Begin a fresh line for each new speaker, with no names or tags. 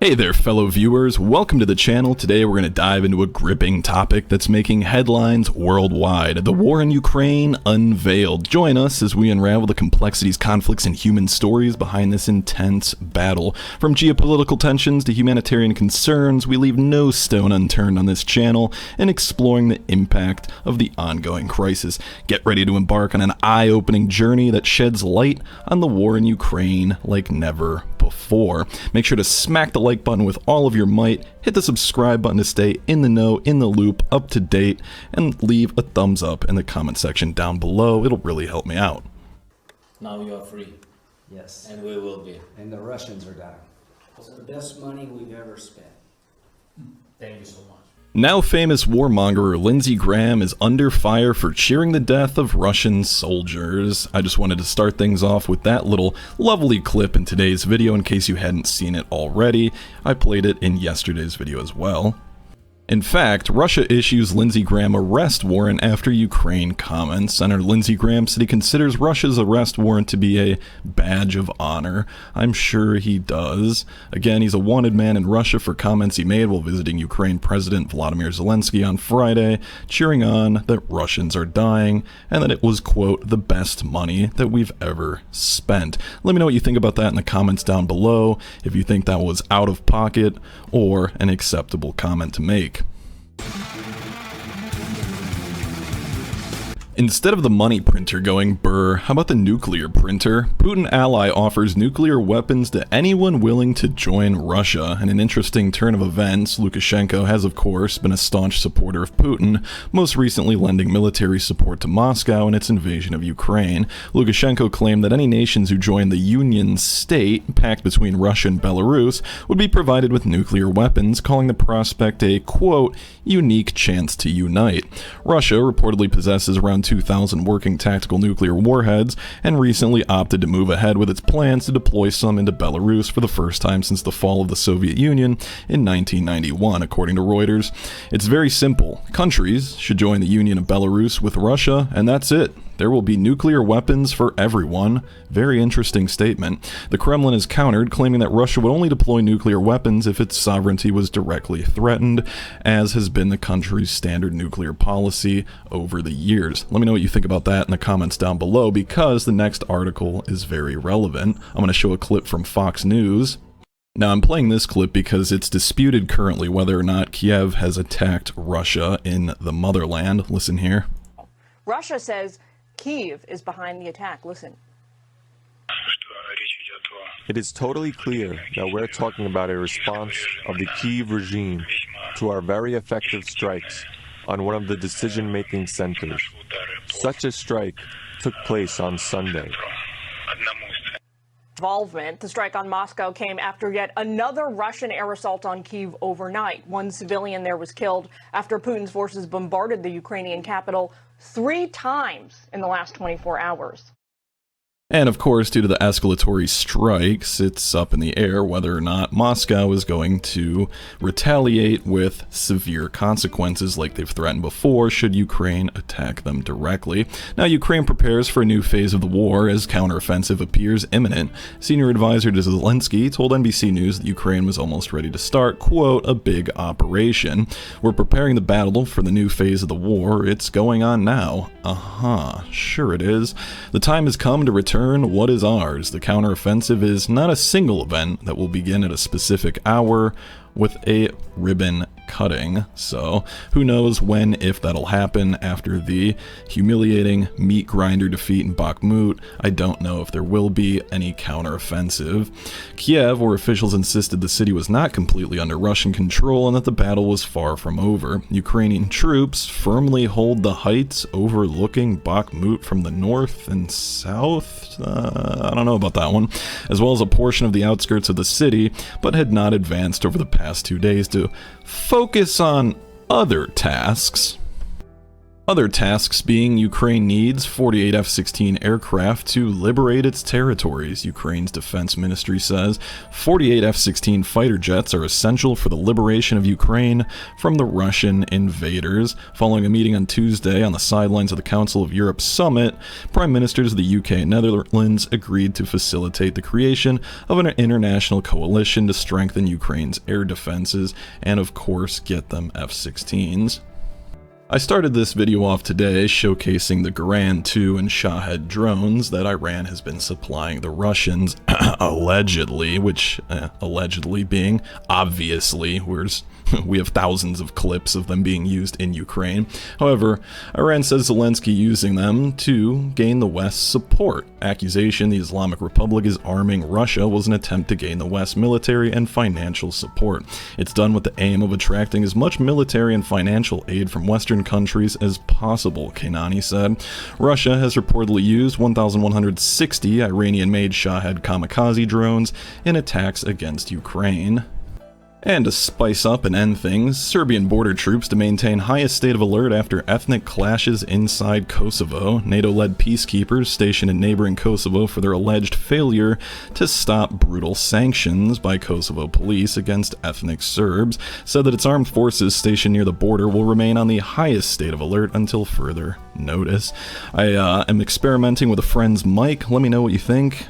Hey there, fellow viewers. Welcome to the channel. Today we're going to dive into a gripping topic that's making headlines worldwide. The war in Ukraine unveiled. Join us as we unravel the complexities, conflicts, and human stories behind this intense battle. From geopolitical tensions to humanitarian concerns, we leave no stone unturned on this channel in exploring the impact of the ongoing crisis. Get ready to embark on an eye-opening journey that sheds light on the war in Ukraine like never before. Make sure to smack the like button with all of your might, hit the subscribe button to stay in the know, in the loop, up to date, and leave a thumbs up in the comment section down below. It'll really help me out.
Now you are free.
Yes.
And we will be.
And the Russians are dying.
It's the best money we've ever spent.
Thank you so much.
Now famous warmonger Lindsey Graham is under fire for cheering the death of Russian soldiers. I just wanted to start things off with that little lovely clip in today's video in case you hadn't seen it already. I played it in yesterday's video as well. In fact, Russia issues Lindsey Graham arrest warrant after Ukraine comments. Senator Lindsey Graham said he considers Russia's arrest warrant to be a badge of honor. I'm sure he does. Again, he's a wanted man in Russia for comments he made while visiting Ukraine President Volodymyr Zelensky on Friday, cheering on that Russians are dying and that it was, quote, the best money that we've ever spent. Let me know what you think about that in the comments down below, if you think that was out of pocket or an acceptable comment to make. Instead of the money printer going brr, how about the nuclear printer? Putin ally offers nuclear weapons to anyone willing to join Russia. In an interesting turn of events, Lukashenko has of course been a staunch supporter of Putin, most recently lending military support to Moscow in its invasion of Ukraine. Lukashenko claimed that any nations who joined the Union State, pact between Russia and Belarus, would be provided with nuclear weapons, calling the prospect a, quote, unique chance to unite. Russia reportedly possesses around 2,000 working tactical nuclear warheads and recently opted to move ahead with its plans to deploy some into Belarus for the first time since the fall of the Soviet Union in 1991, according to Reuters. It's very simple. Countries should join the Union of Belarus with Russia, and that's it. There will be nuclear weapons for everyone. Very interesting statement. The Kremlin has countered, claiming that Russia would only deploy nuclear weapons if its sovereignty was directly threatened, as has been the country's standard nuclear policy over the years. Let me know what you think about that in the comments down below, because the next article is very relevant. I'm going to show a clip from Fox News. Now, I'm playing this clip because it's disputed currently whether or not Kiev has attacked Russia in the motherland. Listen here.
Russia says Kyiv is behind the attack. Listen.
It is totally clear that we're talking about a response of the Kyiv regime to our very effective strikes on one of the decision-making centers. Such a strike took place on Sunday.
Involvement. The strike on Moscow came after yet another Russian air assault on Kyiv overnight. One civilian there was killed after Putin's forces bombarded the Ukrainian capital 3 times in the last 24 hours.
And of course, due to the escalatory strikes, it's up in the air whether or not Moscow is going to retaliate with severe consequences like they've threatened before should Ukraine attack them directly. Now, Ukraine prepares for a new phase of the war as counteroffensive appears imminent. Senior advisor to Zelensky told NBC News that Ukraine was almost ready to start, quote, a big operation. We're preparing the battle for the new phase of the war. It's going on now. Sure it is. The time has come to return what is ours. The counteroffensive is not a single event that will begin at a specific hour with a ribbon cutting. So who knows when, if that'll happen after the humiliating meat grinder defeat in Bakhmut. I don't know if there will be any counteroffensive. Kiev, where officials insisted the city was not completely under Russian control and that the battle was far from over. Ukrainian troops firmly hold the heights overlooking Bakhmut from the north and south. I don't know about that one. As well as a portion of the outskirts of the city, but had not advanced over the past 2 days to focus on other tasks. Other tasks being Ukraine needs 48 F-16 aircraft to liberate its territories. Ukraine's defense ministry says 48 F-16 fighter jets are essential for the liberation of Ukraine from the Russian invaders. Following a meeting on Tuesday on the sidelines of the Council of Europe summit, prime ministers of the UK and Netherlands agreed to facilitate the creation of an international coalition to strengthen Ukraine's air defenses and, of course, get them F-16s. I started this video off today showcasing the Garand II and Shahed drones that Iran has been supplying the Russians, allegedly, which allegedly being obviously, we have thousands of clips of them being used in Ukraine. However, Iran says Zelensky using them to gain the West's support. Accusation the Islamic Republic is arming Russia was an attempt to gain the West's military and financial support. It's done with the aim of attracting as much military and financial aid from Western countries as possible, Kanani said. Russia has reportedly used 1,160 Iranian-made Shahed kamikaze drones in attacks against Ukraine. And to spice up and end things, Serbian border troops to maintain highest state of alert after ethnic clashes inside Kosovo. NATO-led peacekeepers stationed in neighboring Kosovo for their alleged failure to stop brutal sanctions by Kosovo police against ethnic Serbs said that its armed forces stationed near the border will remain on the highest state of alert until further notice. I am experimenting with a friend's mic. Let me know what you think.